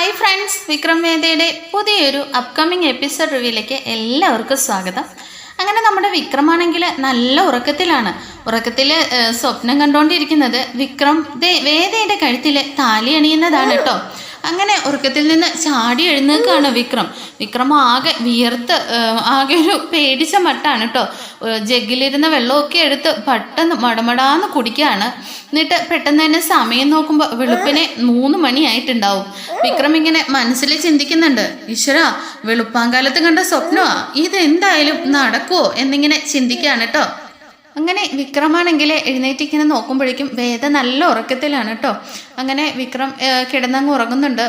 Hi friends, Vikram വേദയുടെ പുതിയൊരു upcoming episode റിവ്യൂയിലേക്ക് എല്ലാവർക്കും സ്വാഗതം. അങ്ങനെ നമ്മുടെ വിക്രമാണെങ്കിൽ നല്ല ഉറക്കത്തിലാണ്. ഉറക്കത്തിൽ സ്വപ്നം കണ്ടുകൊണ്ടിരിക്കുന്നത് വിക്രം വേദയുടെ കഴുത്തിൽ താലി അണിയുന്നതാണ് കേട്ടോ. അങ്ങനെ ഉറക്കത്തിൽ നിന്ന് ചാടി എഴുന്നേൽക്കുകയാണ് വിക്രം ആകെ വിയർത്ത് ആകെ ഒരു പേടിച്ച മട്ടാണ് കേട്ടോ. ജഗ്ഗിലിരുന്ന വെള്ളമൊക്കെ എടുത്ത് പെട്ടെന്ന് മടമടാന്ന് കുടിക്കുകയാണ്. എന്നിട്ട് പെട്ടെന്ന് തന്നെ സമയം നോക്കുമ്പോൾ വെളുപ്പിനെ 3 മണിയായിട്ടുണ്ടാവും. വിക്രം ഇങ്ങനെ മനസ്സിൽ ചിന്തിക്കുന്നുണ്ട്, ഈശ്വര വെളുപ്പാങ്കാലത്ത് കണ്ട സ്വപ്നമാ, ഇതെന്തായാലും നടക്കുമോ എന്നിങ്ങനെ ചിന്തിക്കുകയാണ് കേട്ടോ. അങ്ങനെ വിക്രമാണെങ്കിൽ എഴുന്നേറ്റിങ്ങനെ നോക്കുമ്പോഴേക്കും വേദ നല്ല ഉറക്കത്തിലാണ് കേട്ടോ. അങ്ങനെ വിക്രം കിടന്നങ്ങ് ഉറങ്ങുന്നുണ്ട്.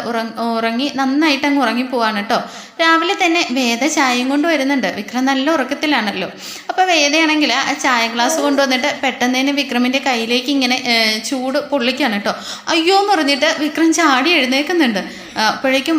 ഉറങ്ങി നന്നായിട്ട് അങ്ങ് ഉറങ്ങിപ്പോവാണ് കേട്ടോ. രാവിലെ തന്നെ വേദ ചായയും കൊണ്ട് വരുന്നുണ്ട്. വിക്രം നല്ല ഉറക്കത്തിലാണല്ലോ. അപ്പോൾ വേദയാണെങ്കിൽ ആ ചായ ഗ്ലാസ് കൊണ്ടുവന്നിട്ട് പെട്ടെന്ന് തന്നെ വിക്രമിൻ്റെ കയ്യിലേക്ക് ഇങ്ങനെ ചൂട് പൊള്ളിക്കാണ് കേട്ടോ. അയ്യോ എന്ന് പറഞ്ഞിട്ട് വിക്രം ചാടി എഴുന്നേൽക്കുന്നുണ്ട്. അപ്പോഴേക്കും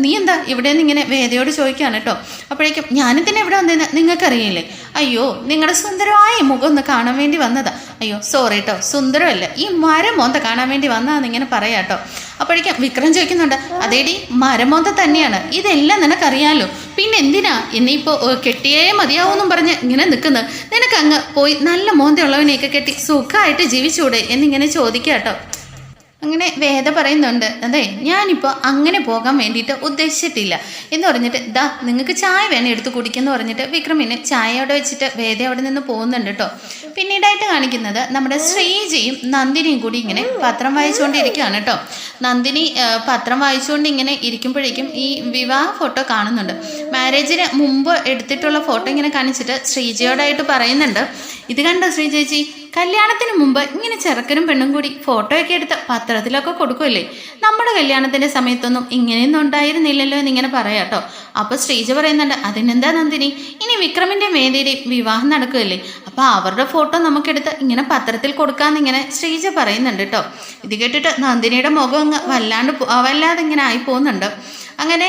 നീ എന്താ ഇവിടെ നിന്ന് ഇങ്ങനെ വേദയോട് ചോദിക്കുകയാണ് കേട്ടോ. അപ്പോഴേക്കും ഞാനിതിനെ ഇവിടെ വന്നതെന്ന് നിങ്ങൾക്കറിയില്ലേ? അയ്യോ നിങ്ങളുടെ സുന്ദരമായ മുഖം ഒന്ന് കാണാൻ വേണ്ടി വന്നതാ. അയ്യോ സോറി കേട്ടോ, സുന്ദരമല്ല, ഈ മരമോന്ത കാണാൻ വേണ്ടി വന്നതാന്ന് ഇങ്ങനെ പറയാം കേട്ടോ. അപ്പോഴേക്കും വിക്രം ചോദിക്കുന്നുണ്ട്, അതേടി മരമോന്ത തന്നെയാണ്, ഇതെല്ലാം നിനക്കറിയാലോ, പിന്നെ എന്തിനാ ഇനിയിപ്പോൾ കെട്ടിയേ മതിയാവൂന്നും പറഞ്ഞ് ഇങ്ങനെ നിൽക്കുന്നത്? നിനക്കങ്ങ് പോയി നല്ല മോന്തയുള്ളവനെയൊക്കെ കെട്ടി സുഖമായിട്ട് ജീവിച്ചൂടെ എന്നിങ്ങനെ ചോദിക്കുക കേട്ടോ. അങ്ങനെ വേദ പറയുന്നുണ്ട്, അതെ ഞാനിപ്പോൾ അങ്ങനെ പോകാൻ വേണ്ടിയിട്ട് ഉദ്ദേശിച്ചിട്ടില്ല എന്ന് പറഞ്ഞിട്ട് നിങ്ങൾക്ക് ചായ വേണം എടുത്ത് കുടിക്കുമെന്ന് പറഞ്ഞിട്ട് വിക്രമിന് ചായ അവിടെ വെച്ചിട്ട് വേദ അവിടെ നിന്ന് പോകുന്നുണ്ട് കേട്ടോ. പിന്നീടായിട്ട് കാണിക്കുന്നത് നമ്മുടെ ശ്രീജയും നന്ദിനിയും കൂടി ഇങ്ങനെ പത്രം വായിച്ചുകൊണ്ടിരിക്കുകയാണ് കേട്ടോ. നന്ദിനി പത്രം വായിച്ചുകൊണ്ട് ഇങ്ങനെ ഇരിക്കുമ്പോഴേക്കും ഈ വിവാഹ ഫോട്ടോ കാണുന്നുണ്ട്. മാരേജിന് മുമ്പ് എടുത്തിട്ടുള്ള ഫോട്ടോ ഇങ്ങനെ കാണിച്ചിട്ട് ശ്രീജയോടായിട്ട് പറയുന്നുണ്ട്, ഇത് കണ്ടോ ശ്രീജേച്ചി, കല്യാണത്തിന് മുമ്പ് ഇങ്ങനെ ചെറുക്കനും പെണ്ണും കൂടി ഫോട്ടോയൊക്കെ എടുത്ത് പത്രത്തിലൊക്കെ കൊടുക്കുമല്ലേ, നമ്മുടെ കല്യാണത്തിൻ്റെ സമയത്തൊന്നും ഇങ്ങനെയൊന്നും ഉണ്ടായിരുന്നില്ലല്ലോ എന്നിങ്ങനെ പറയാം കേട്ടോ. അപ്പോൾ ശ്രീജ പറയുന്നുണ്ട്, അതിനെന്താ നന്ദിനി, ഇനി വിക്രമിൻ്റെ വേദിയുടെയും വിവാഹം നടക്കുകയല്ലേ, അപ്പോൾ അവരുടെ ഫോട്ടോ നമുക്കെടുത്ത് ഇങ്ങനെ പത്രത്തിൽ കൊടുക്കാമെന്നിങ്ങനെ ശ്രീജ പറയുന്നുണ്ട് കേട്ടോ. ഇത് കേട്ടിട്ട് നന്ദിനിയുടെ മുഖം അങ്ങ് വല്ലാതെ ഇങ്ങനെ ആയി പോകുന്നുണ്ട്. അങ്ങനെ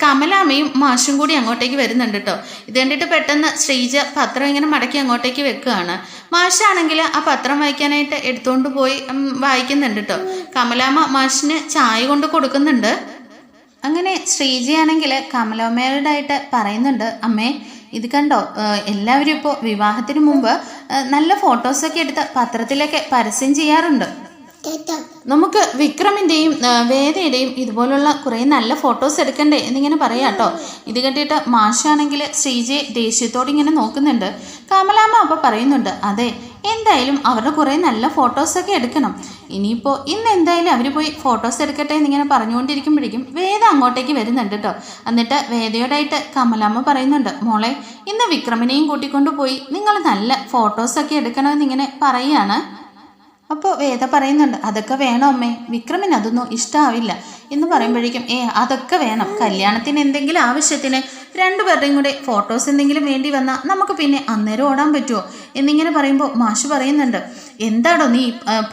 കമലാമ്മയും മാഷും കൂടി അങ്ങോട്ടേക്ക് വരുന്നുണ്ട് കേട്ടോ. ഇത് കണ്ടിട്ട് പെട്ടെന്ന് ശ്രീജ പത്രം ഇങ്ങനെ മടക്കി അങ്ങോട്ടേക്ക് വെക്കുകയാണ്. മാഷാണെങ്കിൽ ആ പത്രം വായിക്കാനായിട്ട് എടുത്തുകൊണ്ട് പോയി വായിക്കുന്നുണ്ട് കേട്ടോ. കമലാമ്മ മാഷിന് ചായ കൊണ്ട് കൊടുക്കുന്നുണ്ട്. അങ്ങനെ ശ്രീജയാണെങ്കിൽ കമലാമ്മയോടായിട്ട് പറയുന്നുണ്ട്, അമ്മേ ഇത് കണ്ടോ, എല്ലാവരും ഇപ്പോൾ വിവാഹത്തിന് മുമ്പ് നല്ല ഫോട്ടോസൊക്കെ എടുത്ത് പത്രത്തിലൊക്കെ പരസ്യം ചെയ്യാറുണ്ട്. നമുക്ക് വിക്രമിൻ്റെയും വേദയുടെയും ഇതുപോലുള്ള കുറേ നല്ല ഫോട്ടോസ് എടുക്കണ്ടേ എന്നിങ്ങനെ പറയാം കേട്ടോ. ഇത് കണ്ടിട്ട് മാഷാണെങ്കിൽ ശ്രീജയെ ദേഷ്യത്തോടെ ഇങ്ങനെ നോക്കുന്നുണ്ട്. കമലാമ്മ അപ്പോൾ പറയുന്നുണ്ട്, അതെ എന്തായാലും അവരുടെ കുറേ നല്ല ഫോട്ടോസൊക്കെ എടുക്കണം, ഇനിയിപ്പോൾ ഇന്ന് എന്തായാലും അവർ പോയി ഫോട്ടോസ് എടുക്കട്ടെ എന്നിങ്ങനെ പറഞ്ഞുകൊണ്ടിരിക്കുമ്പോഴേക്കും വേദ അങ്ങോട്ടേക്ക് വരുന്നുണ്ട് കേട്ടോ. എന്നിട്ട് വേദയോടായിട്ട് കമലാമ്മ പറയുന്നുണ്ട്, മോളെ ഇന്ന് വിക്രമിനെയും കൂട്ടിക്കൊണ്ട് പോയി നിങ്ങൾ നല്ല ഫോട്ടോസൊക്കെ എടുക്കണമെന്നിങ്ങനെ പറയുകയാണ്. അപ്പോൾ വേദ പറയുന്നുണ്ട്, അതൊക്കെ വേണം അമ്മേ, വിക്രമിന് അതൊന്നും ഇഷ്ടമാവില്ല എന്ന് പറയുമ്പോഴേക്കും അതൊക്കെ വേണം, കല്യാണത്തിന് എന്തെങ്കിലും ആവശ്യത്തിന് രണ്ടുപേരുടെയും കൂടെ ഫോട്ടോസ് എന്തെങ്കിലും വേണ്ടി വന്നാൽ നമുക്ക് പിന്നെ അന്നേരം ഓടാൻ പറ്റുമോ എന്നിങ്ങനെ പറയുമ്പോൾ മാഷ് പറയുന്നുണ്ട്, എന്താണോ നീ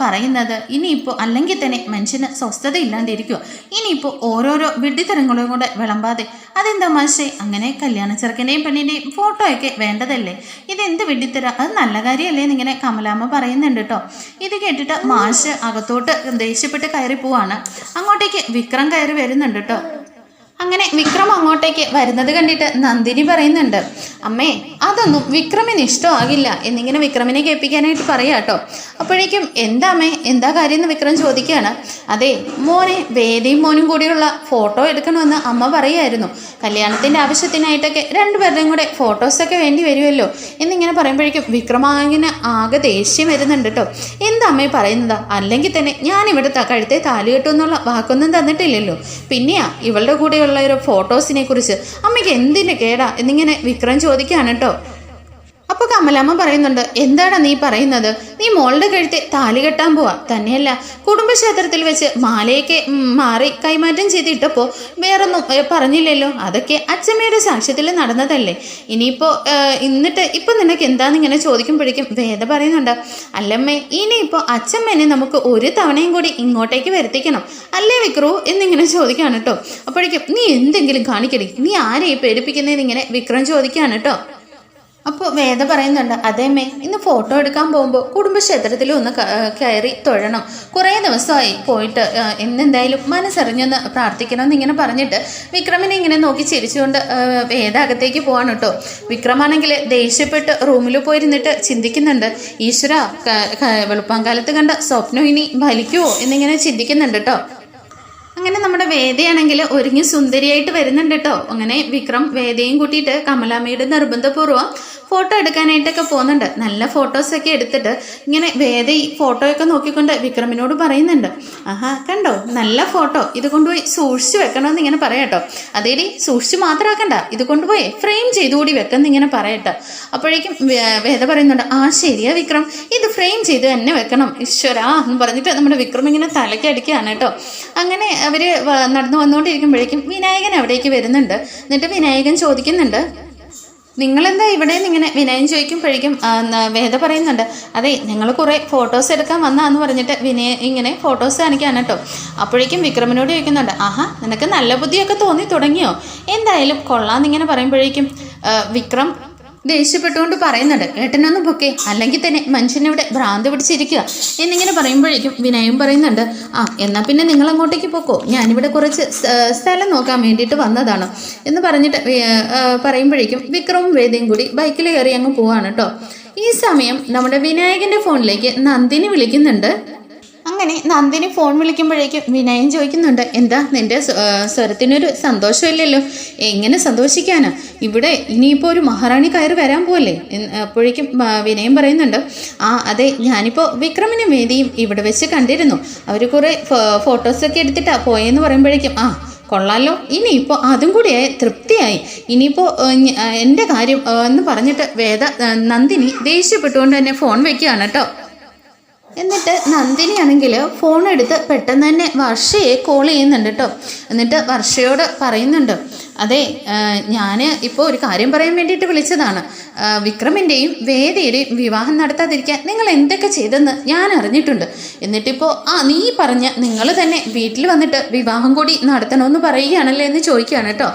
പറയുന്നത്, ഇനിയിപ്പോൾ അല്ലെങ്കിൽ തന്നെ മനുഷ്യന് സ്വസ്ഥത ഇല്ലാണ്ടിരിക്കുമോ, ഇനിയിപ്പോൾ ഓരോരോ വിഡ്ഢിത്തരങ്ങളും കൂടെ വിളമ്പാതെ, അതെന്താ മാഷേ, അങ്ങനെ കല്യാണ ചെറുക്കൻ്റെയും പെണ്ണിൻ്റെയും ഫോട്ടോയൊക്കെ വേണ്ടതല്ലേ, ഇതെന്ത് വിഡ്ഢിത്തര, അത് നല്ല കാര്യമല്ലേ എന്നിങ്ങനെ കമലാമ്മ പറയുന്നുണ്ട് കേട്ടോ. ഇത് കേട്ടിട്ട് മാഷ് അകത്തോട്ട് ദേഷ്യപ്പെട്ട് കയറി പോവാണ്. അങ്ങോട്ടേക്ക് വിക്രം കയറി വരുന്നുണ്ട് കേട്ടോ. അങ്ങനെ വിക്രം അങ്ങോട്ടേക്ക് വരുന്നത് കണ്ടിട്ട് നന്ദിനി പറയുന്നുണ്ട്, അമ്മേ അതൊന്നും വിക്രമിന് ഇഷ്ടമാകില്ല എന്നിങ്ങനെ വിക്രമിനെ കേൾപ്പിക്കാനായിട്ട് പറയാം കേട്ടോ. അപ്പോഴേക്കും എന്താ അമ്മേ, എന്താ കാര്യം എന്ന് വിക്രം ചോദിക്കുകയാണ്. അതെ മോനെ, വേദയും മോനും കൂടിയുള്ള ഫോട്ടോ എടുക്കണമെന്ന് അമ്മ പറയുമായിരുന്നു, കല്യാണത്തിൻ്റെ ആവശ്യത്തിനായിട്ടൊക്കെ രണ്ടുപേരുടെയും കൂടെ ഫോട്ടോസൊക്കെ വേണ്ടി വരുമല്ലോ എന്നിങ്ങനെ പറയുമ്പോഴേക്കും വിക്രമാങ്ങനെ ആകെ ദേഷ്യം വരുന്നുണ്ട് കേട്ടോ. എന്താ അമ്മേ പറയുന്നതാ, അല്ലെങ്കിൽ തന്നെ ഞാനിവിടെ കഴുത്തെ താലി കെട്ടുമെന്നുള്ള വാക്കൊന്നും തന്നിട്ടില്ലല്ലോ, പിന്നെയാ ഇവളുടെ കൂടെയുള്ള ഒരു ഫോട്ടോസിനെ കുറിച്ച് അമ്മയ്ക്ക് എന്തിൻ്റെ കേടാ എന്നിങ്ങനെ വിക്രം ചോദിക്കുകയാണ് കേട്ടോ. അപ്പോൾ കമലാമ്മ പറയുന്നുണ്ട്, എന്താടാ നീ പറയുന്നത്, നീ മോളുടെ കഴുത്തെ താലി കെട്ടാൻ പോവാ, തന്നെയല്ല കുടുംബക്ഷേത്രത്തിൽ വെച്ച് മാലയൊക്കെ മാറി കൈമാറ്റം ചെയ്തിട്ടപ്പോൾ വേറൊന്നും പറഞ്ഞില്ലല്ലോ, അതൊക്കെ അച്ഛമ്മയുടെ സാക്ഷ്യത്തിൽ നടന്നതല്ലേ, ഇനിയിപ്പോൾ എന്നിട്ട് ഇപ്പം നിനക്ക് എന്താണെന്നിങ്ങനെ ചോദിക്കുമ്പോഴേക്കും വേദ പറയുന്നുണ്ട്, അല്ലമ്മേ ഇനിയിപ്പോൾ അച്ഛമ്മേനെ നമുക്ക് ഒരു തവണയും കൂടി ഇങ്ങോട്ടേക്ക് വരുത്തിക്കണം അല്ലേ വിക്രു എന്നിങ്ങനെ ചോദിക്കുകയാണ് കേട്ടോ. അപ്പോഴേക്കും നീ എന്തെങ്കിലും കാണിക്കടി, നീ ആരെയും പേടിപ്പിക്കുന്നതെന്നിങ്ങനെ വിക്രം ചോദിക്കുകയാണ് കേട്ടോ. അപ്പോൾ വേദ പറയുന്നുണ്ട്, അതേമ്മേ ഇന്ന് ഫോട്ടോ എടുക്കാൻ പോകുമ്പോൾ കുടുംബക്ഷേത്രത്തിൽ ഒന്ന് കയറി തൊഴണം. കുറേ ദിവസമായി പോയിട്ട് എന്നെന്തായാലും മനസ്സറിഞ്ഞൊന്ന് പ്രാർത്ഥിക്കണമെന്ന് ഇങ്ങനെ പറഞ്ഞിട്ട് വിക്രമിനെ ഇങ്ങനെ നോക്കി ചിരിച്ചുകൊണ്ട് വേദ അകത്തേക്ക് പോവാണ് കേട്ടോ. വിക്രമാണെങ്കിൽ ദേഷ്യപ്പെട്ട് റൂമിൽ പോയിരുന്നിട്ട് ചിന്തിക്കുന്നുണ്ട്, ഈശ്വര വെളുപ്പാങ്കാലത്ത് കണ്ട സ്വപ്നം ഇനി ഫലിക്കുമോ എന്നിങ്ങനെ ചിന്തിക്കുന്നുണ്ട് കേട്ടോ. അങ്ങനെ നമ്മുടെ വേദയാണെങ്കിൽ ഒരുങ്ങി സുന്ദരിയായിട്ട് വരുന്നുണ്ട് കേട്ടോ. അങ്ങനെ വിക്രം വേദയും കൂട്ടിയിട്ട് കമലാമ്മയുടെ നിർബന്ധപൂർവ്വം ഫോട്ടോ എടുക്കാനായിട്ടൊക്കെ പോകുന്നുണ്ട്. നല്ല ഫോട്ടോസൊക്കെ എടുത്തിട്ട് ഇങ്ങനെ വേദ ഈ ഫോട്ടോയൊക്കെ നോക്കിക്കൊണ്ട് വിക്രമിനോട് പറയുന്നുണ്ട്, ആഹാ കണ്ടോ നല്ല ഫോട്ടോ, ഇത് കൊണ്ടുപോയി സൂക്ഷിച്ച് വെക്കണമെന്ന് ഇങ്ങനെ പറയാട്ടോ. അതേടി സൂക്ഷിച്ച് മാത്രമാക്കണ്ട, ഇത് കൊണ്ടുപോയി ഫ്രെയിം ചെയ്തുകൂടി വെക്കെന്ന് ഇങ്ങനെ പറയട്ടോ. അപ്പോഴേക്കും വേദ പറയുന്നുണ്ട്, ആ ശരിയാ വിക്രം, ഇത് ഫ്രെയിം ചെയ്ത് തന്നെ വെക്കണം ഈശ്വരാ എന്ന് പറഞ്ഞിട്ട് നമ്മുടെ വിക്രം ഇങ്ങനെ തലയ്ക്ക് അടിക്കുകയാണ് കേട്ടോ. അങ്ങനെ അവർ നടന്നു വന്നുകൊണ്ടിരിക്കുമ്പോഴേക്കും വിനായകൻ അവിടേക്ക് വരുന്നുണ്ട്. എന്നിട്ട് വിനായകൻ ചോദിക്കുന്നുണ്ട്, നിങ്ങളെന്താ ഇവിടെ ഇങ്ങനെ വിനയൻ ചോദിക്കുമ്പോഴേക്കും വേദ പറയുന്നുണ്ട്, അതെ ഞങ്ങൾ കുറേ ഫോട്ടോസ് എടുക്കാൻ വന്നാന്ന് പറഞ്ഞിട്ട് ഇങ്ങനെ ഫോട്ടോസ് കാണിക്കാണ് കേട്ടോ. അപ്പോഴേക്കും വിക്രമിനോട് ചോദിക്കുന്നുണ്ട്, ആഹാ നിനക്ക് നല്ല ബുദ്ധിയൊക്കെ തോന്നി തുടങ്ങിയോ, എന്തായാലും കൊള്ളാന്നിങ്ങനെ പറയുമ്പോഴേക്കും വിക്രം ദേഷ്യപ്പെട്ടുകൊണ്ട് പറയുന്നുണ്ട്, ഏട്ടനൊന്ന് പൊക്കെ, അല്ലെങ്കിൽ തന്നെ മനുഷ്യനിവിടെ ഭ്രാന്ത് പിടിച്ചിരിക്കുക എന്നിങ്ങനെ പറയുമ്പോഴേക്കും വിനയം പറയുന്നുണ്ട്, ആ എന്നാൽ പിന്നെ നിങ്ങൾ അങ്ങോട്ടേക്ക് പോക്കോ, ഞാനിവിടെ കുറച്ച് സ്ഥലം നോക്കാൻ വേണ്ടിയിട്ട് വന്നതാണ് എന്ന് പറഞ്ഞിട്ട് പറയുമ്പോഴേക്കും വിക്രമും വേദയും കൂടി ബൈക്കിൽ കയറി അങ്ങ് പോവാണ് കേട്ടോ. ഈ സമയം നമ്മുടെ വിനായകൻ്റെ ഫോണിലേക്ക് നന്ദിനി വിളിക്കുന്നുണ്ട്. അങ്ങനെ നന്ദിനി ഫോൺ വിളിക്കുമ്പോഴേക്കും വിനയൻ ചോദിക്കുന്നുണ്ട്, എന്താ നിന്റെ സ്വരത്തിനൊരു സന്തോഷമില്ലല്ലോ, എങ്ങനെ സന്തോഷിക്കാനാ, ഇവിടെ ഇനിയിപ്പോൾ ഒരു മഹാറാണി കയറി വരാൻ പോവല്ലേ. അപ്പോഴേക്കും വിനയൻ പറയുന്നുണ്ട്, ആ അതെ ഞാനിപ്പോൾ വിക്രമിനും വേദിയും ഇവിടെ വെച്ച് കണ്ടിരുന്നു, അവർ കുറേ ഫോട്ടോസൊക്കെ എടുത്തിട്ടാ പോയെന്ന് പറയുമ്പോഴേക്കും ആ കൊള്ളാലോ, ഇനിയിപ്പോൾ അതും കൂടിയായി തൃപ്തിയായി, ഇനിയിപ്പോൾ എൻ്റെ കാര്യം എന്ന് പറഞ്ഞിട്ട് നന്ദിനി ദേഷ്യപ്പെട്ടുകൊണ്ട് തന്നെ ഫോൺ വയ്ക്കുകയാണ് കേട്ടോ. എന്നിട്ട് നന്ദിനിയാണെങ്കിൽ ഫോൺ എടുത്ത് പെട്ടെന്ന് തന്നെ വർഷയെ കോൾ ചെയ്യുന്നുണ്ട് കേട്ടോ. എന്നിട്ട് വർഷയോട് പറയുന്നുണ്ട്, അതെ ഞാൻ ഇപ്പോൾ ഒരു കാര്യം പറയാൻ വേണ്ടിയിട്ട് വിളിച്ചതാണ്, വിക്രമിൻ്റെയും വേദയുടെയും വിവാഹം നടത്താതിരിക്കാൻ നിങ്ങൾ എന്തൊക്കെ ചെയ്തെന്ന് ഞാൻ അറിഞ്ഞിട്ടുണ്ട്. എന്നിട്ടിപ്പോൾ നീ പറഞ്ഞ നിങ്ങൾ തന്നെ വീട്ടിൽ വന്നിട്ട് വിവാഹം കൂടി നടത്തണമെന്ന് പറയുകയാണല്ലേ എന്ന് ചോദിക്കുകയാണ് കേട്ടോ.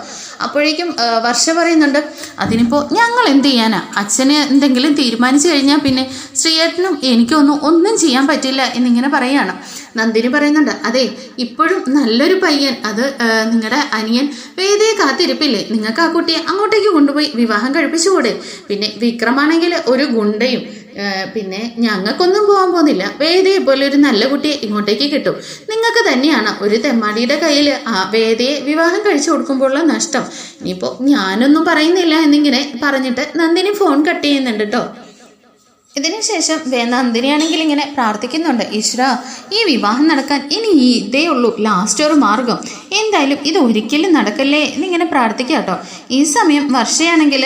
അപ്പോഴേക്കും വർഷ പറയുന്നുണ്ട്, അതിനിപ്പോൾ ഞങ്ങൾ എന്ത് ചെയ്യാനാ, അച്ഛന് എന്തെങ്കിലും തീരുമാനിച്ചു കഴിഞ്ഞാൽ പിന്നെ ശ്രീയേട്ടനും ഒന്നും ചെയ്യാൻ പറ്റില്ല എന്നിങ്ങനെ പറയുകയാണ്. നന്ദിനി പറയുന്നുണ്ട്, അതെ ഇപ്പോഴും നല്ലൊരു പയ്യൻ, അത് നിങ്ങളുടെ അനിയൻ വേദയെ കാത്തിരിപ്പില്ലേ, നിങ്ങൾക്ക് ആ കുട്ടിയെ അങ്ങോട്ടേക്ക് കൊണ്ടുപോയി വിവാഹം കഴിപ്പിച്ചുകൂടെ. പിന്നെ വിക്രമാണെങ്കിൽ ഒരു ഗുണ്ടയും, പിന്നെ ഞങ്ങൾക്കൊന്നും പോകാൻ പോകുന്നില്ല, വേദയെ പോലെ ഒരു നല്ല കുട്ടിയെ ഇങ്ങോട്ടേക്ക് കിട്ടും, നിങ്ങൾക്ക് തന്നെയാണ് ഒരു തെമ്മാടിയുടെ കയ്യിൽ ആ വേദയെ വിവാഹം കഴിച്ചു കൊടുക്കുമ്പോഴുള്ള നഷ്ടം. ഇനിയിപ്പോൾ ഞാനൊന്നും പറയുന്നില്ല എന്നിങ്ങനെ പറഞ്ഞിട്ട് നന്ദിനി ഫോൺ കട്ട് ചെയ്യുന്നുണ്ട് കേട്ടോ. ഇതിനുശേഷം നന്ദിനിയാണെങ്കിൽ ഇങ്ങനെ പ്രാർത്ഥിക്കുന്നുണ്ട്, ഈശ്വര ഈ വിവാഹം നടക്കാൻ ഇനി ഇതേ ഉള്ളൂ ലാസ്റ്റ് ഒരു മാർഗം, എന്തായാലും ഇത് ഒരിക്കലും നടക്കല്ലേ എന്നിങ്ങനെ പ്രാർത്ഥിക്കുക കേട്ടോ. ഈ സമയം വർഷയ്ക്കാണെങ്കിൽ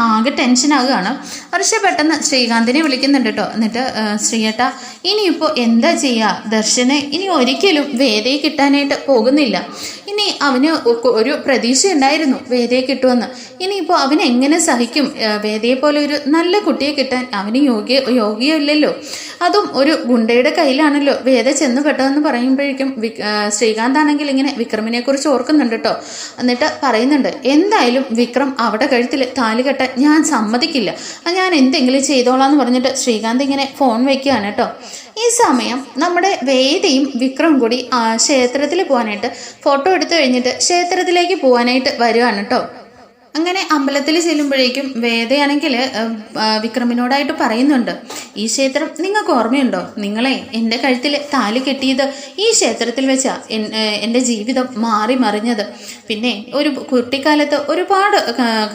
ആകെ ടെൻഷനാകുകയാണ്. വർഷ പെട്ടെന്ന് ശ്രീകാന്തിനെ വിളിക്കുന്നുണ്ട് കേട്ടോ. എന്നിട്ട് ശ്രീയേട്ടാ ഇനിയിപ്പോൾ എന്താ ചെയ്യുക, ദർശനെ ഇനി ഒരിക്കലും വേദയെ കിട്ടാനായിട്ട് പോകുന്നില്ല, ഇനി അവന് ഒരു പ്രതീക്ഷ ഉണ്ടായിരുന്നു വേദയെ കിട്ടുമെന്ന്, ഇനിയിപ്പോൾ അവന് എങ്ങനെ സഹിക്കും, വേദയെ പോലെ ഒരു നല്ല കുട്ടിയെ കിട്ടാൻ അവന് യോഗ്യമില്ലല്ലോ, അതും ഒരു ഗുണ്ടയുടെ കയ്യിലാണല്ലോ വേദ ചെന്ന് പെട്ടതെന്ന് പറയുമ്പോഴേക്കും ശ്രീകാന്ത് ആണെങ്കിൽ ഇങ്ങനെ വിക്രമിനെ കുറിച്ച് ഓർക്കുന്നുണ്ട് കേട്ടോ. എന്നിട്ട് പറയുന്നുണ്ട്, എന്തായാലും വിക്രം അവിടെ കഴുത്തിൽ താലി കെട്ടാൻ ഞാൻ സമ്മതിക്കില്ല, ഞാൻ എന്തെങ്കിലും ചെയ്തോളാന്ന് പറഞ്ഞിട്ട് ശ്രീകാന്ത് ഇങ്ങനെ ഫോൺ വയ്ക്കുകയാണ് കേട്ടോ. ഈ സമയം നമ്മുടെ വേദയും വിക്രം കൂടി ക്ഷേത്രത്തിൽ പോകാനായിട്ട് ഫോട്ടോ എടുത്തു കഴിഞ്ഞിട്ട് ക്ഷേത്രത്തിലേക്ക് പോകാനായിട്ട് വരുവാണ് കേട്ടോ. അങ്ങനെ അമ്പലത്തിൽ ചെല്ലുമ്പോഴേക്കും വേദയാണെങ്കിൽ വിക്രമിനോടായിട്ട് പറയുന്നുണ്ട്, ഈ ക്ഷേത്രം നിങ്ങൾക്ക് ഓർമ്മയുണ്ടോ, നിങ്ങളെ എൻ്റെ കഴുത്തിൽ താലി കെട്ടിയത് ഈ ക്ഷേത്രത്തിൽ വെച്ചാ എൻ്റെ ജീവിതം മാറി മറിഞ്ഞത്. പിന്നെ ഒരു കുട്ടിക്കാലത്ത് ഒരുപാട്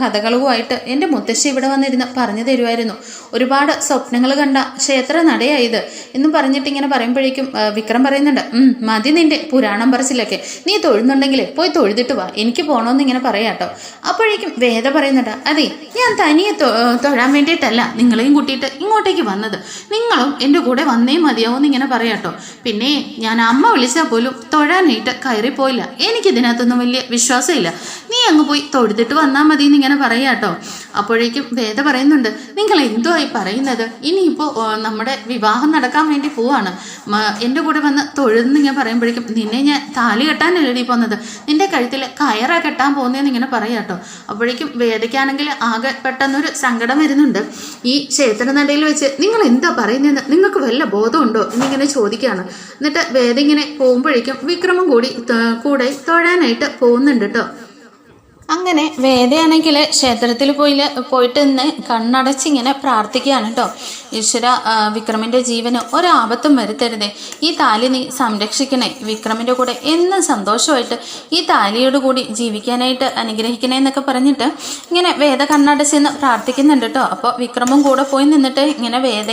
കഥകളുമായിട്ട് എൻ്റെ മുത്തശ്ശി ഇവിടെ വന്നിരുന്ന് പറഞ്ഞു തരുമായിരുന്നു, ഒരുപാട് സ്വപ്നങ്ങൾ കണ്ട ക്ഷേത്ര നടയായത് എന്നും പറഞ്ഞിട്ട് ഇങ്ങനെ പറയുമ്പോഴേക്കും വിക്രം പറയുന്നുണ്ട്, മതി നിൻ്റെ പുരാണം പറച്ചിലൊക്കെ, നീ തൊഴുന്നുണ്ടെങ്കിൽ പോയി തൊഴുതിട്ട് വാ, എനിക്ക് പോകണമെന്ന് ഇങ്ങനെ പറയാട്ടോ. അപ്പോഴേക്കും വേദ പറയുന്നുണ്ട്, അതെ ഞാൻ തനിയെ തൊഴാൻ വേണ്ടിയിട്ടല്ല നിങ്ങളെയും കൂട്ടിയിട്ട് ഇങ്ങോട്ടേക്ക് വന്നത്, വന്നത്. നിങ്ങളും എൻ്റെ കൂടെ വന്നേ മതിയാവും ഇങ്ങനെ പറയാട്ടോ. പിന്നെ ഞാൻ അമ്മ വിളിച്ചാൽ പോലും തൊഴാനായിട്ട് കയറിപ്പോയില്ല. എനിക്കിതിനകത്തൊന്നും വലിയ വിശ്വാസമില്ല. നീ അങ്ങ് പോയി തൊഴുതിട്ട് വന്നാൽ മതി എന്നിങ്ങനെ പറയാട്ടോ. അപ്പോഴേക്കും വേദ പറയുന്നുണ്ട്, നിങ്ങൾ എന്തോ ആയി പറയുന്നത്? ഇനിയിപ്പോൾ നമ്മുടെ വിവാഹം നടക്കാൻ വേണ്ടി പോവാണ്, എൻ്റെ കൂടെ വന്ന് തൊഴുതെന്ന് ഇങ്ങനെ പറയുമ്പോഴേക്കും നിന്നെ ഞാൻ താലി കെട്ടാനല്ലേ പോകുന്നത്, നിന്റെ കഴുത്തിൽ കയറ കെട്ടാൻ പോകുന്നതെന്ന് ഇങ്ങനെ പറയാട്ടോ. അപ്പോഴേക്കും വേദയ്ക്കാണെങ്കിൽ ആകെ പെട്ടെന്നൊരു സങ്കടം വരുന്നുണ്ട്. ഈ ക്ഷേത്രനടയിൽ വെച്ച് നിങ്ങൾ എന്താ പറയുന്നതെന്ന് നിങ്ങൾക്ക് വല്ല ബോധമുണ്ടോ എന്നിങ്ങനെ ചോദിക്കുകയാണ്. എന്നിട്ട് വേദ ഇങ്ങനെ പോകുമ്പോഴേക്കും വിക്രമും കൂടെ തൊഴാനായിട്ട് പോകുന്നുണ്ട് കേട്ടോ. അങ്ങനെ വേദയാണെങ്കിൽ ക്ഷേത്രത്തിൽ പോയിട്ട് നിന്ന് കണ്ണടച്ചിങ്ങനെ പ്രാർത്ഥിക്കുകയാണ് കേട്ടോ. ഈശ്വര, വിക്രമിൻ്റെ ജീവന് ഒരാപത്തും വരുത്തരുതേ, ഈ താലി നീ സംരക്ഷിക്കണേ, വിക്രമിൻ്റെ കൂടെ എന്നും സന്തോഷമായിട്ട് ഈ താലിയോട് കൂടി ജീവിക്കാനായിട്ട് അനുഗ്രഹിക്കണേ എന്നൊക്കെ പറഞ്ഞിട്ട് ഇങ്ങനെ വേദ കണ്ണടച്ചെന്ന് പ്രാർത്ഥിക്കുന്നുണ്ട് കേട്ടോ. അപ്പോൾ വിക്രമും കൂടെ പോയി നിന്നിട്ട് ഇങ്ങനെ വേദ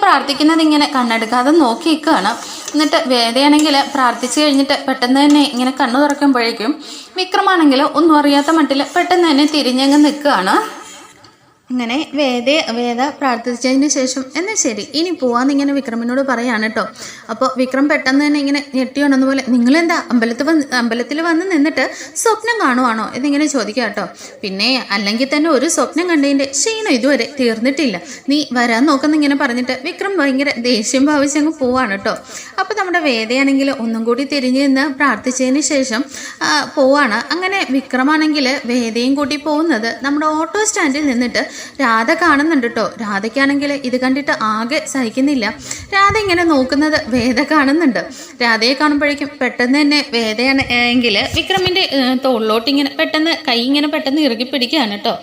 പ്രാർത്ഥിക്കുന്നത് ഇങ്ങനെ കണ്ണെടുക്കാതെ നോക്കി നിൽക്കുകയാണ്. എന്നിട്ട് വേദയാണെങ്കിൽ പ്രാർത്ഥിച്ചു കഴിഞ്ഞിട്ട് പെട്ടെന്ന് തന്നെ ഇങ്ങനെ കണ്ണു തുറക്കുമ്പോഴേക്കും വിക്രമാണെങ്കിൽ ഒന്നും അറിയാത്ത മട്ടിൽ പെട്ടെന്ന് തന്നെ തിരിഞ്ഞങ്ങ് നിൽക്കുകയാണ്. അങ്ങനെ വേദ പ്രാർത്ഥിച്ചതിന് ശേഷം എന്നാൽ ശരി ഇനി പോവാന്നിങ്ങനെ വിക്രമിനോട് പറയാണ് കേട്ടോ. അപ്പോൾ വിക്രം പെട്ടെന്ന് തന്നെ ഇങ്ങനെ ഞെട്ടിയോണെന്ന പോലെ നിങ്ങളെന്താ അമ്പലത്തിൽ വന്ന് നിന്നിട്ട് സ്വപ്നം കാണുവാണോ എന്നിങ്ങനെ ചോദിക്കുക കേട്ടോ. പിന്നെ അല്ലെങ്കിൽ തന്നെ ഒരു സ്വപ്നം കണ്ടതിൻ്റെ ക്ഷീണം ഇതുവരെ തീർന്നിട്ടില്ല, നീ വരാൻ നോക്കുന്നിങ്ങനെ പറഞ്ഞിട്ട് വിക്രം ഭയങ്കര ദേഷ്യം ഭാവിച്ചങ്ങ് പോവാണ് കേട്ടോ. അപ്പോൾ നമ്മുടെ വേദയാണെങ്കിൽ ഒന്നും കൂടി തിരിഞ്ഞ് നിന്ന് പ്രാർത്ഥിച്ചതിന് ശേഷം പോവാണ്. അങ്ങനെ വിക്രമാണെങ്കിൽ വേദയും കൂട്ടി പോകുന്നത് നമ്മുടെ ഓട്ടോ സ്റ്റാൻഡിൽ നിന്നിട്ട് രാധ കാണുന്നുണ്ട് കേട്ടോ. രാധയ്ക്കാണെങ്കിൽ ഇത് കണ്ടിട്ട് ആകെ സഹിക്കുന്നില്ല. രാധ ഇങ്ങനെ നോക്കുന്നത് വേദ കാണുന്നുണ്ട്. രാധയെ കാണുമ്പോഴേക്കും പെട്ടെന്ന് തന്നെ വേദയാണ് എങ്കിൽ വിക്രമിൻ്റെ തോളിലോട്ട് ഇങ്ങനെ കൈ ഇങ്ങനെ പെട്ടെന്ന് ഇറുകി പിടിക്കുകയാണ് കേട്ടോ.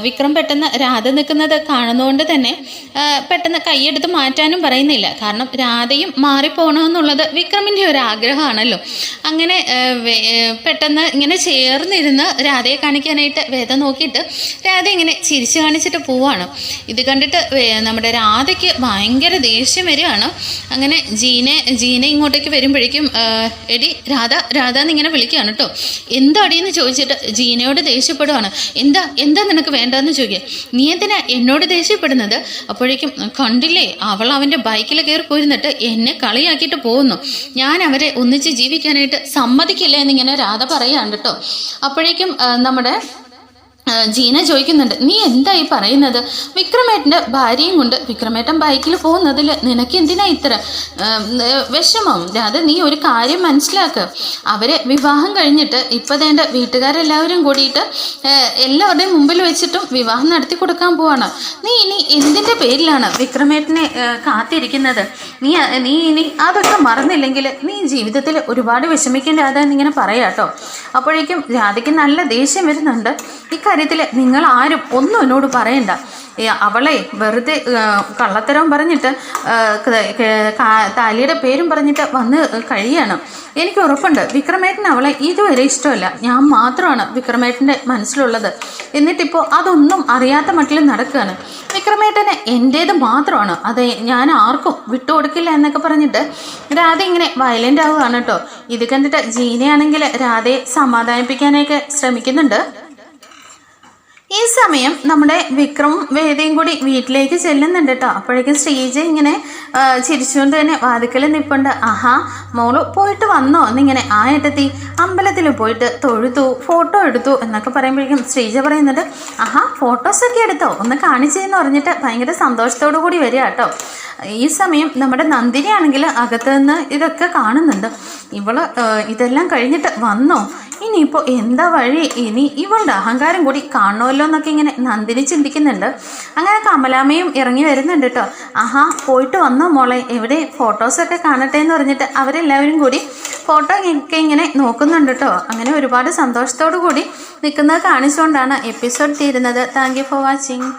വിക്രം പെട്ടെന്ന് രാധ നിൽക്കുന്നത് കാണുന്നതുകൊണ്ട് തന്നെ പെട്ടെന്ന് കൈയെടുത്ത് മാറ്റാനും പറയുന്നില്ല. കാരണം രാധയും മാറിപ്പോകണമെന്നുള്ളത് വിക്രമിൻ്റെ ഒരു ആഗ്രഹമാണല്ലോ. അങ്ങനെ പെട്ടെന്ന് ഇങ്ങനെ ചേർന്നിരുന്ന് രാധയെ കാണിക്കാനായിട്ട് വേദ നോക്കിയിട്ട് രാധ ഇങ്ങനെ ചിരിച്ചു കാണിച്ചിട്ട് പോവാണ്. ഇത് കണ്ടിട്ട് നമ്മുടെ രാധയ്ക്ക് ഭയങ്കര ദേഷ്യം വരികയാണ്. അങ്ങനെ ജീന ഇങ്ങോട്ടേക്ക് വരുമ്പോഴേക്കും എടി രാധ എന്നിങ്ങനെ വിളിക്കുകയാണ് കേട്ടോ. എന്താ അടിയെന്ന് ചോദിച്ചിട്ട് ജീനയോട് ദേഷ്യപ്പെടുവാണ്. എന്താ നിനക്ക് വേണ്ടതെന്ന് ചോദിക്കുക. നീ എന്തിനാ എന്നോട് ദേഷ്യപ്പെടുന്നത്? അപ്പോഴേക്കും കണ്ടില്ലേ, അവൾ അവൻ്റെ ബൈക്കിൽ കയറി പോയിരുന്നിട്ട് എന്നെ കളിയാക്കിയിട്ട് പോകുന്നു, ഞാൻ അവരെ ഒന്നിച്ച് ജീവിക്കാനായിട്ട് സമ്മതിക്കില്ല എന്നിങ്ങനെ രാധ പറയുകയാണ് കേട്ടോ. അപ്പോഴേക്കും നമ്മുടെ ജീന ചോദിക്കുന്നുണ്ട്, നീ എന്തായി പറയുന്നത്? വിക്രമേട്ടൻ്റെ ഭാര്യയും കൊണ്ട് വിക്രമേട്ടൻ ബൈക്കിൽ പോകുന്നതിൽ നിനക്ക് എന്തിനാ ഇത്ര വിഷമം? അത് നീ ഒരു കാര്യം മനസ്സിലാക്കുക, അവരെ വിവാഹം കഴിഞ്ഞിട്ട് ഇപ്പം വേണ്ട വീട്ടുകാരെല്ലാവരും കൂടിയിട്ട് എല്ലാവരുടെയും മുമ്പിൽ വെച്ചിട്ടും വിവാഹം നടത്തി കൊടുക്കാൻ പോവാണ്. നീ ഇനി എന്തിൻ്റെ പേരിലാണ് വിക്രമേട്ടനെ കാത്തിരിക്കുന്നത്? നീ ഇനി അതൊക്കെ മറന്നില്ലെങ്കിൽ നീ ജീവിതത്തിൽ ഒരുപാട് വിഷമിക്കേണ്ട അതെന്നിങ്ങനെ പറയാട്ടോ. അപ്പോഴേക്കും രാധയ്ക്ക് നല്ല ദേഷ്യം വരുന്നുണ്ട്. ഇക്കാര്യത്തിൽ നിങ്ങൾ ആരും ഒന്നും എന്നോട് പറയണ്ട. അവളെ വെറുതെ കള്ളത്തരവും പറഞ്ഞിട്ട് താലിയുടെ പേരും പറഞ്ഞിട്ട് വന്ന് കഴിയാണ്. എനിക്ക് ഉറപ്പുണ്ട് വിക്രമേട്ടൻ അവളെ ഇതുവരെ ഇഷ്ടമല്ല, ഞാൻ മാത്രമാണ് വിക്രമേട്ടൻ്റെ മനസ്സിലുള്ളത്. എന്നിട്ടിപ്പോൾ അതൊന്നും അറിയാത്ത മട്ടിൽ നടക്കുകയാണ്. വിക്രമേട്ടന് എൻ്റേത് മാത്രമാണ്, അത് ഞാൻ ആർക്കും വിട്ടുകൊടുക്കില്ല എന്നൊക്കെ പറഞ്ഞിട്ട് രാധ ഇങ്ങനെ വയലൻ്റ് ആവുകയാണ് കേട്ടോ. ഇത് കണ്ടിട്ട് ജീനയാണെങ്കിൽ രാധയെ സമാധാനിപ്പിക്കാനൊക്കെ ശ്രമിക്കുന്നുണ്ട്. ഈ സമയം നമ്മുടെ വിക്രമും വേദയും കൂടി വീട്ടിലേക്ക് ചെല്ലുന്നുണ്ട് കേട്ടോ. അപ്പോഴേക്കും ശ്രീജ ഇങ്ങനെ ചിരിച്ചുകൊണ്ട് തന്നെ വാതിക്കൽ നിൽപ്പുണ്ട്. ആഹാ, മോള് പോയിട്ട് വന്നോ എന്നിങ്ങനെ ആ ഏട്ടത്തി അമ്പലത്തിൽ പോയിട്ട് തൊഴുതു, ഫോട്ടോ എടുത്തു എന്നൊക്കെ പറയുമ്പോഴേക്കും ശ്രീജ പറയുന്നുണ്ട്, ആഹാ ഫോട്ടോസൊക്കെ എടുത്തോ, ഒന്ന് കാണിച്ചെന്ന് പറഞ്ഞിട്ട് ഭയങ്കര സന്തോഷത്തോടു കൂടി വരിക കേട്ടോ. ഈ സമയം നമ്മുടെ നന്ദിനിയാണെങ്കിൽ അകത്ത് നിന്ന് ഇതൊക്കെ കാണുന്നുണ്ട്. ഇവള് ഇതെല്ലാം കഴിഞ്ഞിട്ട് വന്നോ, ഇനിയിപ്പോൾ എന്താ വഴി, ഇനി ഇവളുടെ അഹങ്കാരം കൂടി കാണുമല്ലോ എന്നൊക്കെ ഇങ്ങനെ നന്ദിനി ചിന്തിക്കുന്നുണ്ട്. അങ്ങനെ കമലാമ്മയും ഇറങ്ങി വരുന്നുണ്ട് കേട്ടോ. ആഹാ പോയിട്ട് വന്നോ മോളെ, എവിടെ ഫോട്ടോസൊക്കെ കാണട്ടെ എന്ന് പറഞ്ഞിട്ട് അവരെല്ലാവരും കൂടി ഫോട്ടോ ഒക്കെ ഇങ്ങനെ നോക്കുന്നുണ്ട് കേട്ടോ. അങ്ങനെ ഒരുപാട് സന്തോഷത്തോടു കൂടി നിൽക്കുന്നത് കാണിച്ചുകൊണ്ടാണ് എപ്പിസോഡ് തീരുന്നത്. Thank you for watching.